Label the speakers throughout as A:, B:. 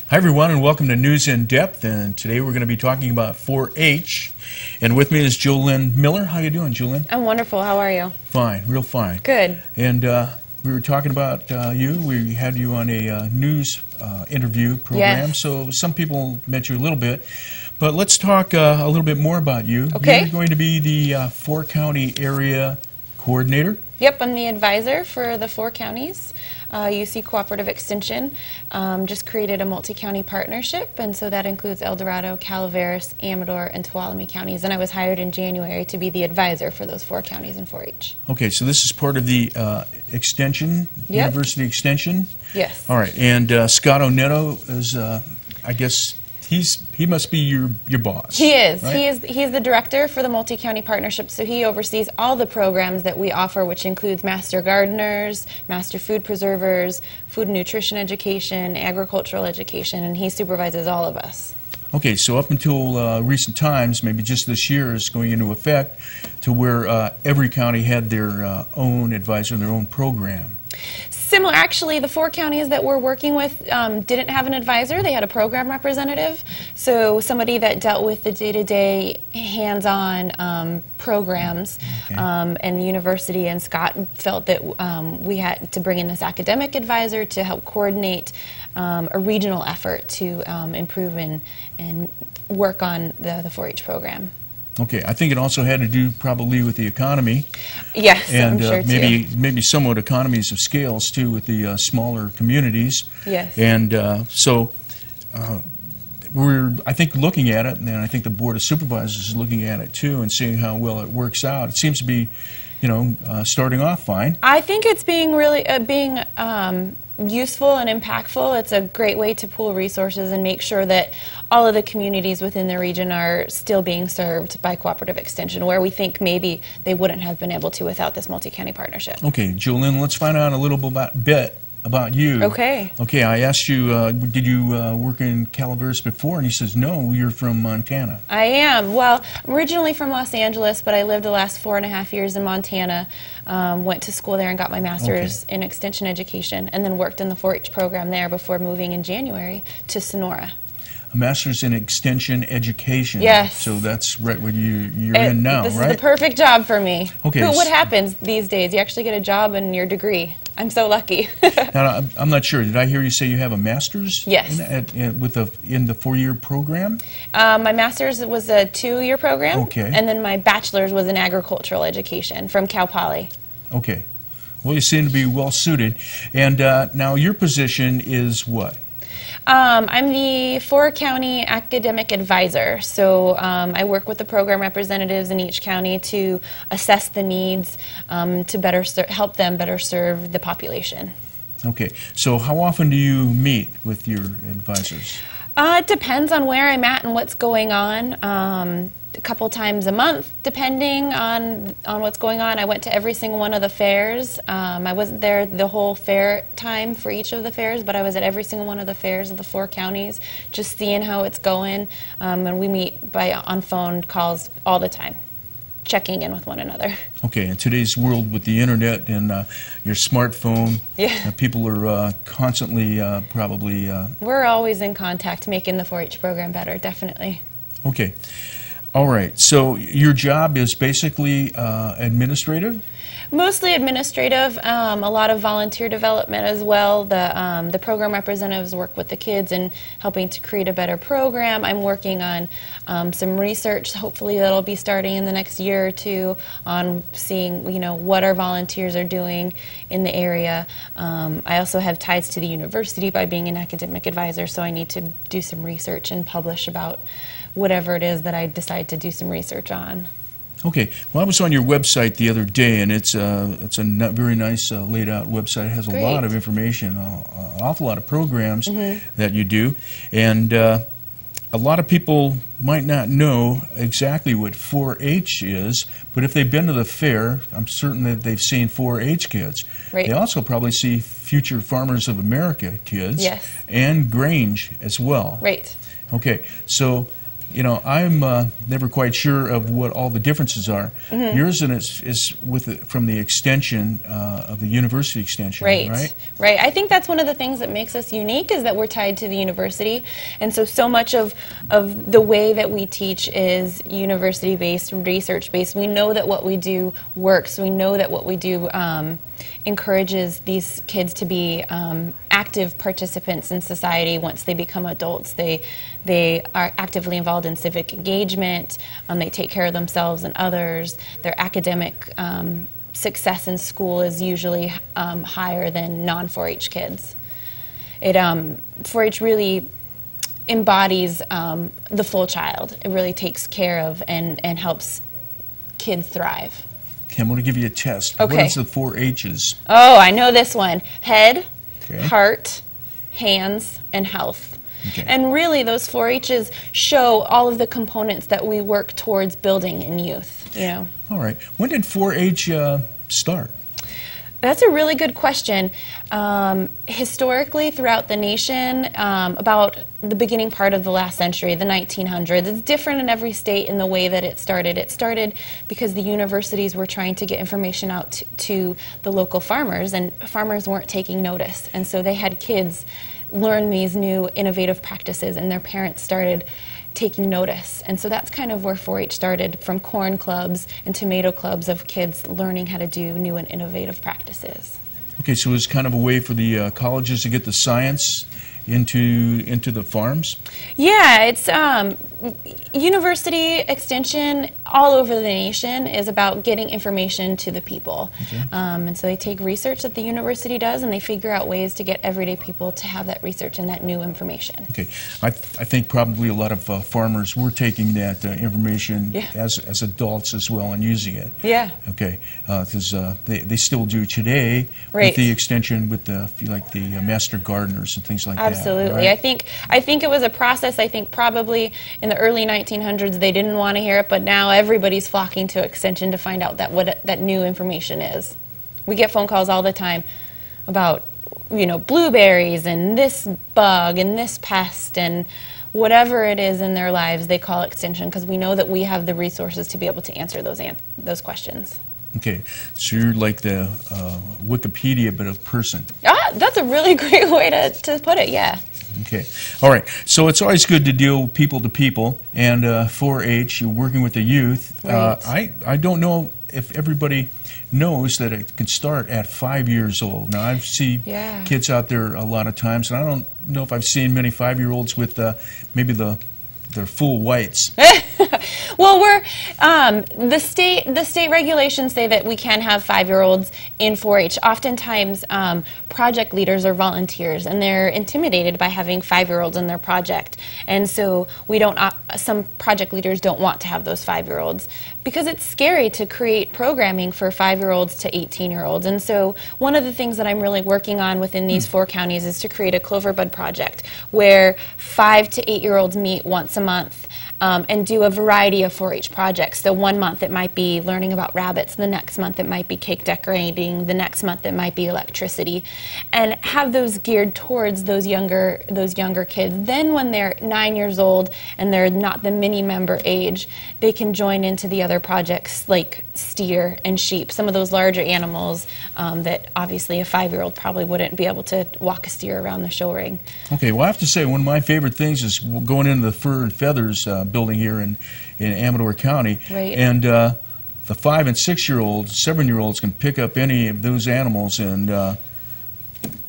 A: Hi everyone, and welcome to News in Depth. And today we're going to be talking about 4-H. And with me is JoLynn Miller. How you doing, JoLynn?
B: I'm wonderful. How are you?
A: Fine, real fine.
B: Good.
A: And we were talking about you. We had you on a news interview program.
B: Yes.
A: So some people met you a little bit. But let's talk a little bit more about you.
B: Okay.
A: You're going to be the 4-county area coordinator.
B: Yep, I'm the advisor for the 4 counties. UC Cooperative Extension just created a multi-county partnership, and so that includes El Dorado, Calaveras, Amador, and Tuolumne counties. And I was hired in January to be the advisor for those 4 counties in 4-H.
A: Okay, so this is part of the extension,
B: Yep.
A: University Extension.
B: Yes.
A: All right, and Scott Oneto is, I guess, he must be your boss.
B: He is.
A: Right?
B: He is the director for the multi-county partnership, so he oversees all the programs that we offer, which includes master gardeners, master food preservers, food and nutrition education, agricultural education, and he supervises all of us.
A: Okay, so up until recent times, maybe just this year, is going into effect to where every county had their own advisor, their own program.
B: Similar, actually, the 4 counties that we're working with didn't have an advisor. They had a program representative, so somebody that dealt with the day-to-day, hands-on programs.
A: Okay.
B: And the university and Scott felt that we had to bring in this academic advisor to help coordinate a regional effort to improve and work on the 4-H program.
A: Okay, I think it also had to do probably with the economy.
B: Yes,
A: and
B: I'm sure
A: maybe somewhat economies of scales too with the smaller communities.
B: Yes.
A: And so we're, I think, looking at it, and I think the Board of Supervisors is looking at it too and seeing how well it works out. It seems to be, you know, starting off fine.
B: I think it's being really useful and impactful. It's a great way to pool resources and make sure that all of the communities within the region are still being served by Cooperative Extension, where we think maybe they wouldn't have been able to without this multi-county partnership.
A: Okay, JoLynn, let's find out a little bit about you.
B: Okay.
A: Okay, I asked you, did you work in Calaveras before? And he says, no, you're from Montana.
B: I am. Well, I'm originally from Los Angeles, but I lived the last 4.5 years in Montana, went to school there and got my master's in extension education, and then worked in the 4-H program there before moving in January to Sonora.
A: A master's in extension education.
B: Yes.
A: So that's right where you're in now,
B: this
A: right?
B: This is the perfect job for me.
A: Okay.
B: What happens these days? You actually get a job and your degree. I'm so lucky.
A: Now, I'm not sure. Did I hear you say you have a master's?
B: Yes.
A: In the 4-year program?
B: My master's was a 2-year program.
A: Okay.
B: And then my bachelor's was in agricultural education from Cal Poly.
A: Okay. Well, you seem to be well suited. And now your position is what?
B: I'm the 4-county academic advisor, so I work with the program representatives in each county to assess the needs to better help them better serve the population.
A: Okay, so how often do you meet with your advisors?
B: It depends on where I'm at and what's going on. A couple times a month, depending on what's going on. I went to every single one of the fairs. I wasn't there the whole fair time for each of the fairs, but I was at every single one of the fairs of the 4 counties, just seeing how it's going. And we meet on phone calls all the time, checking in with one another.
A: Okay, in today's world with the internet and your smartphone,
B: yeah.
A: People are constantly probably...
B: We're always in contact, making the 4-H program better, definitely.
A: Okay. All right, so your job is basically administrative?
B: Mostly administrative, a lot of volunteer development as well. The program representatives work with the kids in helping to create a better program. I'm working on some research, hopefully that'll be starting in the next year or 2, on seeing, you know, what our volunteers are doing in the area. I also have ties to the university by being an academic advisor, so I need to do some research and publish about whatever it is that I decide to do some research on.
A: Okay. Well, I was on your website the other day, and it's a very nice laid out website. It has a lot of information, an awful lot of programs that you do, and a lot of people might not know exactly what 4-H is, but if they've been to the fair, I'm certain that they've seen 4-H kids.
B: Right.
A: They also probably see Future Farmers of America kids,
B: yes,
A: and Grange as well.
B: Right.
A: Okay. So you know, I'm never quite sure of what all the differences are. Yours is with from the extension of the university extension, right?
B: Right. I think that's one of the things that makes us unique is that we're tied to the university, and so much of the way that we teach is university-based, research-based. We know that what we do works. We know that what we do encourages these kids to be active participants in society once they become adults. They are actively involved in civic engagement. They take care of themselves and others. Their academic success in school is usually higher than non-4-H kids. 4-H really embodies the full child. It really takes care of and helps kids thrive.
A: Okay, I'm going to give you a test.
B: Okay.
A: What is the 4 H's?
B: Oh, I know this one. Head,
A: Okay.
B: heart, hands, and health.
A: Okay.
B: And really, those 4 H's show all of the components that we work towards building in youth. You know.
A: All right. When did 4-H start?
B: That's a really good question. Historically, throughout the nation, about the beginning part of the last century, the 1900s, it's different in every state in the way that it started. It started because the universities were trying to get information out to the local farmers, and farmers weren't taking notice. And so they had kids learn these new innovative practices, and their parents started taking notice. And so that's kind of where 4-H started, from corn clubs and tomato clubs of kids learning how to do new and innovative practices.
A: Okay, so it was kind of a way for the colleges to get the science into the farms?
B: Yeah, it's university extension all over the nation is about getting information to the people.
A: Okay.
B: And so they take research that the university does and they figure out ways to get everyday people to have that research and that new information.
A: Okay, I think probably a lot of farmers were taking that information as adults as well and using it.
B: Yeah.
A: Okay, because they still do today with the extension with the master gardeners and things like that.
B: Absolutely.
A: Right?
B: I think it was a process. I think probably in the early 1900s they didn't want to hear it, but now everybody's flocking to extension to find out what that new information is. We get phone calls all the time about, you know, blueberries and this bug and this pest and whatever it is in their lives, they call extension because we know that we have the resources to be able to answer those questions.
A: Okay, so you're like the Wikipedia, but of person.
B: Ah, that's a really great way to put it, yeah.
A: Okay, all right. So it's always good to deal people to people, and 4-H, you're working with the youth.
B: Right.
A: I don't know if everybody knows that it can start at 5 years old. Now, I see kids out there a lot of times, and I don't know if I've seen many 5-year-olds with maybe they're full whites.
B: Well, we're the state regulations say that we can have 5-year-olds in 4-H. Oftentimes, project leaders are volunteers, and they're intimidated by having 5-year-olds in their project. And so we don't. Some project leaders don't want to have those 5-year-olds because it's scary to create programming for 5-year-olds to 18-year-olds. And so one of the things that I'm really working on within these 4 counties is to create a Cloverbud project where 5 to 8-year-olds meet once a month and do a variety of 4-H projects. So one month it might be learning about rabbits, the next month it might be cake decorating, the next month it might be electricity, and have those geared towards those younger kids. Then when they're 9 years old and they're not the mini member age, they can join into the other projects like steer and sheep, some of those larger animals that obviously a 5-year-old probably wouldn't be able to walk a steer around the show ring.
A: Okay, well I have to say one of my favorite things is going into the fur and feathers building here in Amador County.
B: Right.
A: And the 5- and 6-year-olds, 7-year-olds can pick up any of those animals and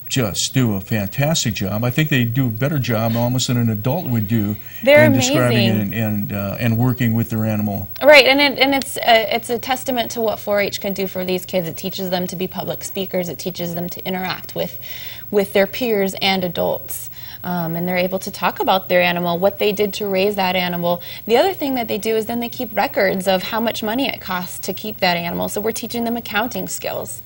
A: just do a fantastic job. I think they do a better job almost than an adult would do in describing and working with their animal.
B: Right, and it's a testament to what 4-H can do for these kids. It teaches them to be public speakers. It teaches them to interact with their peers and adults. And they're able to talk about their animal, what they did to raise that animal. The other thing that they do is then they keep records of how much money it costs to keep that animal. So we're teaching them accounting skills.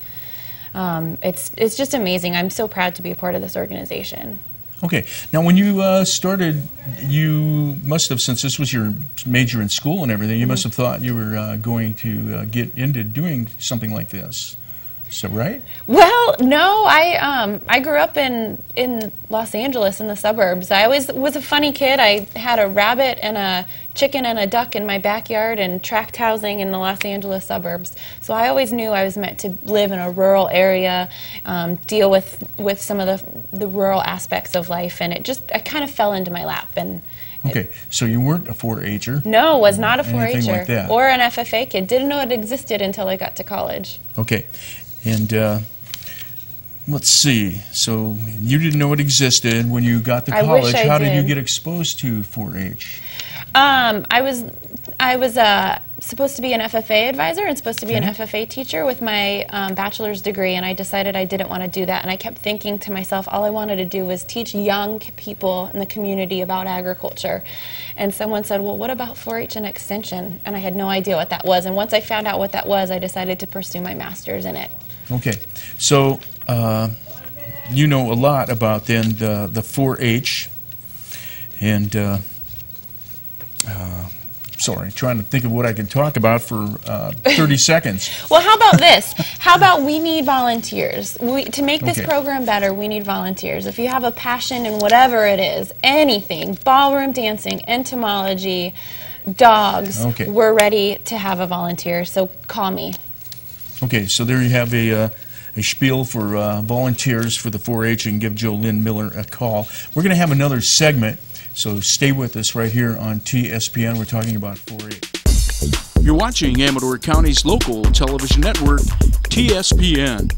B: It's just amazing. I'm so proud to be a part of this organization.
A: Okay. Now, when you started, you must have, since this was your major in school and everything, you must have thought you were going to get into doing something like this. Is that right?
B: Well, no. I grew up in Los Angeles in the suburbs. I always was a funny kid. I had a rabbit and a chicken and a duck in my backyard and tract housing in the Los Angeles suburbs. So I always knew I was meant to live in a rural area, deal with some of the rural aspects of life, and I kind of fell into my lap. And
A: okay, so you weren't a 4-H'er?
B: No, was not a 4-H'er
A: anything like that.
B: or an FFA kid. Didn't know it existed until I got to college.
A: Okay, and let's see. So you didn't know it existed when you got to college.
B: Wish I
A: How did you
B: did.
A: get exposed to 4-H?
B: I was supposed to be an FFA advisor and supposed to be an FFA teacher with my bachelor's degree, and I decided I didn't want to do that. And I kept thinking to myself, all I wanted to do was teach young people in the community about agriculture. And someone said, well, what about 4-H and extension? And I had no idea what that was. And once I found out what that was, I decided to pursue my master's in it.
A: Okay, so you know a lot about then the 4-H, and sorry, trying to think of what I can talk about for 30 seconds.
B: Well, how about this? How about we need volunteers? To make this
A: Okay.
B: program better, we need volunteers. If you have a passion in whatever it is, anything, ballroom dancing, entomology, dogs,
A: Okay.
B: we're ready to have a volunteer, so call me.
A: Okay, so there you have a spiel for volunteers for the 4-H, and give JoLynn Miller a call. We're going to have another segment, so stay with us right here on TSPN. We're talking about 4-H.
C: You're watching Amador County's local television network, TSPN.